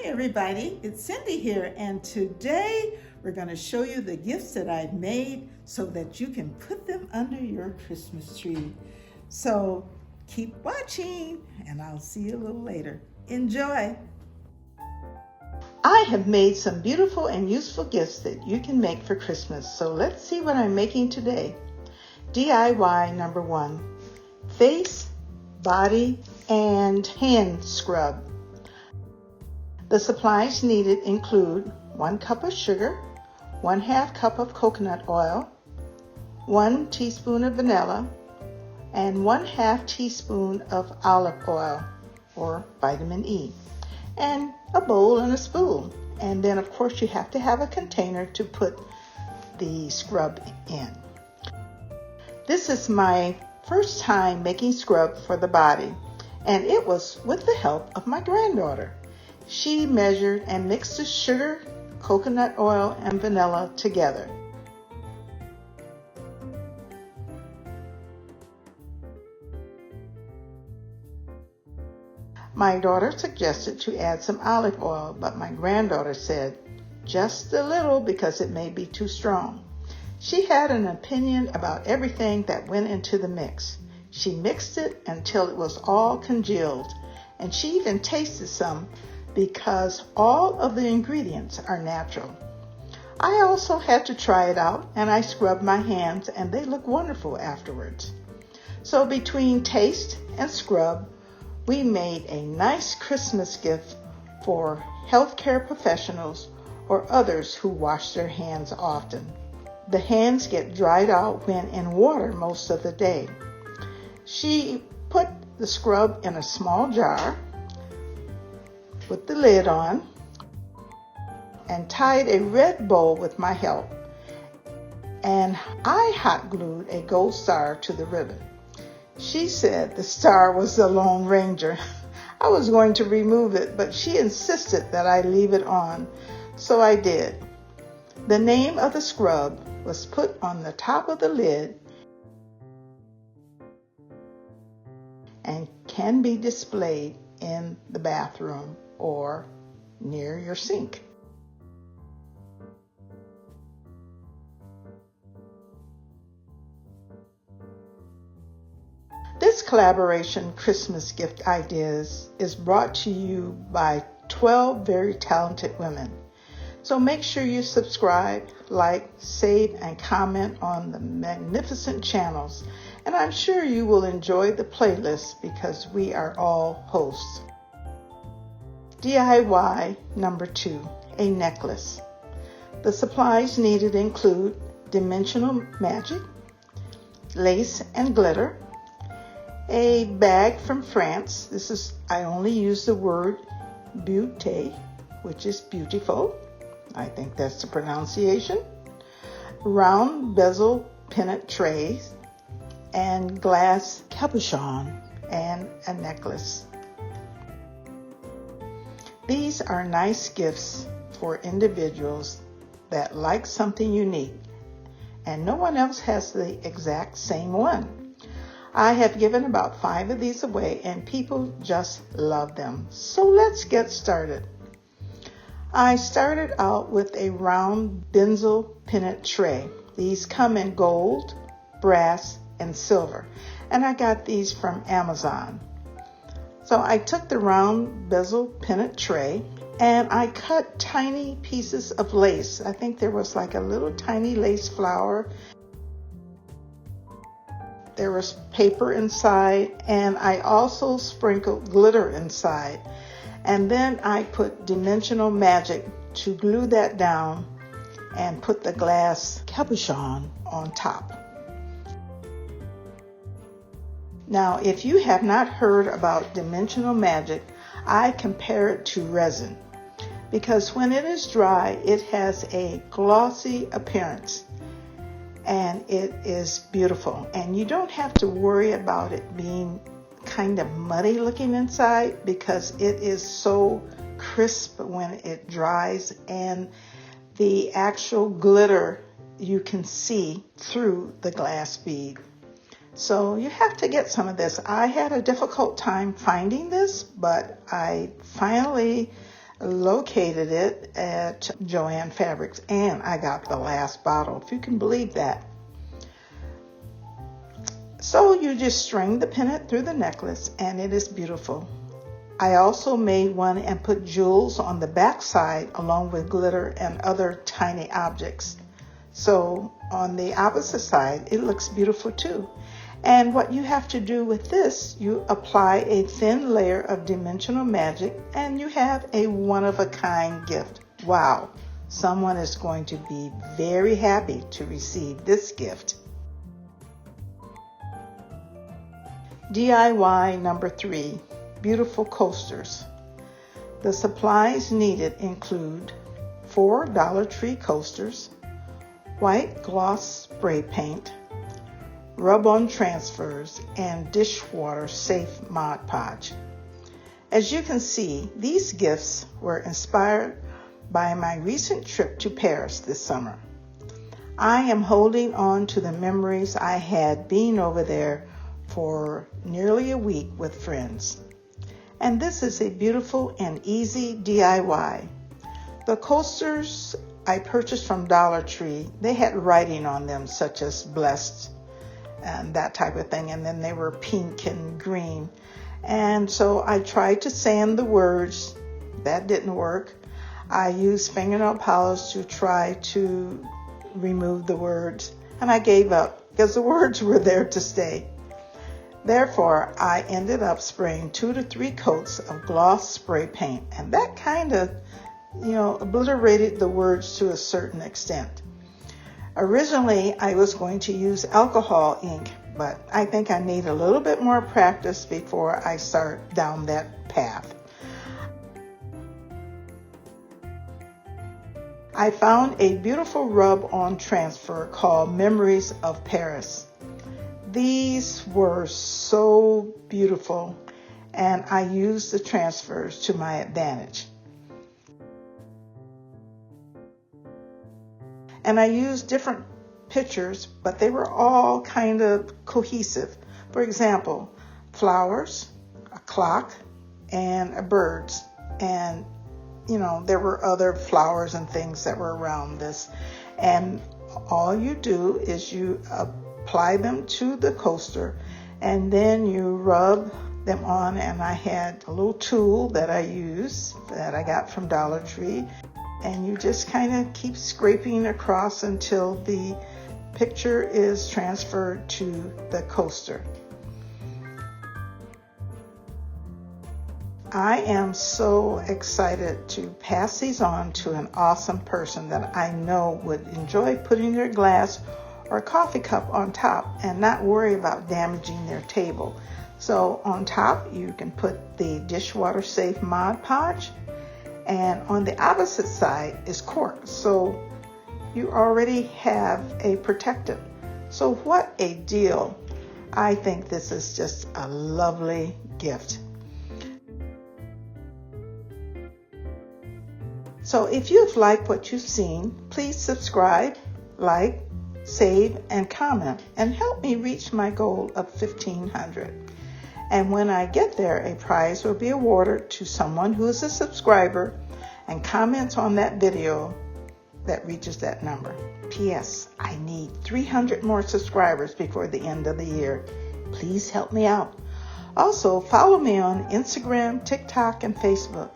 Hi everybody, it's Cindy here, and today we're going to show you the gifts that I've made so that you can put them under your Christmas tree. So keep watching and I'll see you a little later. Enjoy! I have made some beautiful and useful gifts that you can make for Christmas, so let's see what I'm making today. DIY number 1, face, body, and hand scrub. The supplies needed include 1 cup of sugar, 1/2 cup of coconut oil, 1 teaspoon of vanilla, and 1/2 teaspoon of olive oil or vitamin E, and a bowl and a spoon. And then of course you have to have a container to put the scrub in. This is my first time making scrub for the body, and it was with the help of my granddaughter. She measured and mixed the sugar, coconut oil, and vanilla together. My daughter suggested to add some olive oil, but my granddaughter said just a little because it may be too strong. She had an opinion about everything that went into the mix. She mixed it until it was all congealed, and she even tasted some because all of the ingredients are natural. I also had to try it out, and I scrubbed my hands and they look wonderful afterwards. So between taste and scrub, we made a nice Christmas gift for healthcare professionals or others who wash their hands often. The hands get dried out when in water most of the day. She put the scrub in a small jar with the lid on and tied a red bow with my help, and I hot glued a gold star to the ribbon. She said the star was the Lone Ranger. I was going to remove it, but she insisted that I leave it on, so I did. The name of the scrub was put on the top of the lid and can be displayed in the bathroom or near your sink. This collaboration Christmas gift ideas is brought to you by 12 very talented women. So make sure you subscribe, like, save, and comment on the magnificent channels. And I'm sure you will enjoy the playlist because we are all hosts. DIY number 2, a necklace. The supplies needed include dimensional magic, lace and glitter, a bag from France. I only use the word beauté, which is beautiful. I think that's the pronunciation. Round bezel pennant trays, and glass cabochon, and a necklace. These are nice gifts for individuals that like something unique, and no one else has the exact same one. I have given about 5 of these away, and people just love them. So let's get started. I started out with a round bezel pennant tray. These come in gold, brass, and silver, and I got these from Amazon. So I took the round bezel pennant tray and I cut tiny pieces of lace. I think there was like a little tiny lace flower. There was paper inside, and I also sprinkled glitter inside. And then I put dimensional magic to glue that down and put the glass cabochon on top. Now, if you have not heard about dimensional magic, I compare it to resin, because when it is dry, it has a glossy appearance and it is beautiful. And you don't have to worry about it being kind of muddy looking inside, because it is so crisp when it dries, and the actual glitter you can see through the glass bead. So you have to get some of this. I had a difficult time finding this, but I finally located it at Joann Fabrics, and I got the last bottle, if you can believe that. So you just string the pennant through the necklace, and it is beautiful. I also made one and put jewels on the back side along with glitter and other tiny objects. So on the opposite side, it looks beautiful too. And what you have to do with this, you apply a thin layer of dimensional magic and you have a one-of-a-kind gift. Wow, someone is going to be very happy to receive this gift. DIY number 3, beautiful coasters. The supplies needed include 4 Dollar Tree coasters, white gloss spray paint, rub-on transfers, and dishwater safe Mod Podge. As you can see, these gifts were inspired by my recent trip to Paris this summer. I am holding on to the memories I had being over there for nearly a week with friends. And this is a beautiful and easy DIY. The coasters I purchased from Dollar Tree, they had writing on them such as blessed and that type of thing, and then they were pink and green. And so I tried to sand the words. That didn't work. I used fingernail polish to try to remove the words, and I gave up because the words were there to stay. Therefore, I ended up spraying 2 to 3 coats of gloss spray paint, and that kind of, obliterated the words to a certain extent. Originally, I was going to use alcohol ink, but I think I need a little bit more practice before I start down that path. I found a beautiful rub-on transfer called Memories of Paris. These were so beautiful, and I used the transfers to my advantage. And I used different pictures, but they were all kind of cohesive. For example, flowers, a clock, and a birds. And, there were other flowers and things that were around this. And all you do is you apply them to the coaster, and then you rub them on. And I had a little tool that I used that I got from Dollar Tree. And you just kind of keep scraping across until the picture is transferred to the coaster. I am so excited to pass these on to an awesome person that I know would enjoy putting their glass or coffee cup on top and not worry about damaging their table. So on top, you can put the dishwater safe Mod Podge. And on the opposite side is cork. So you already have a protectant. So what a deal. I think this is just a lovely gift. So if you've liked what you've seen, please subscribe, like, save, and comment, and help me reach my goal of 1,500. And when I get there, a prize will be awarded to someone who is a subscriber and comments on that video that reaches that number. P.S. I need 300 more subscribers before the end of the year. Please help me out. Also, follow me on Instagram, TikTok, and Facebook.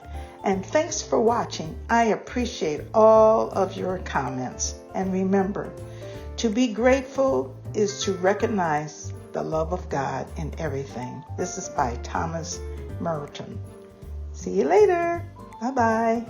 And thanks for watching. I appreciate all of your comments. And remember, to be grateful is to recognize the love of God in everything. This is by Thomas Merton. See you later. Bye-bye.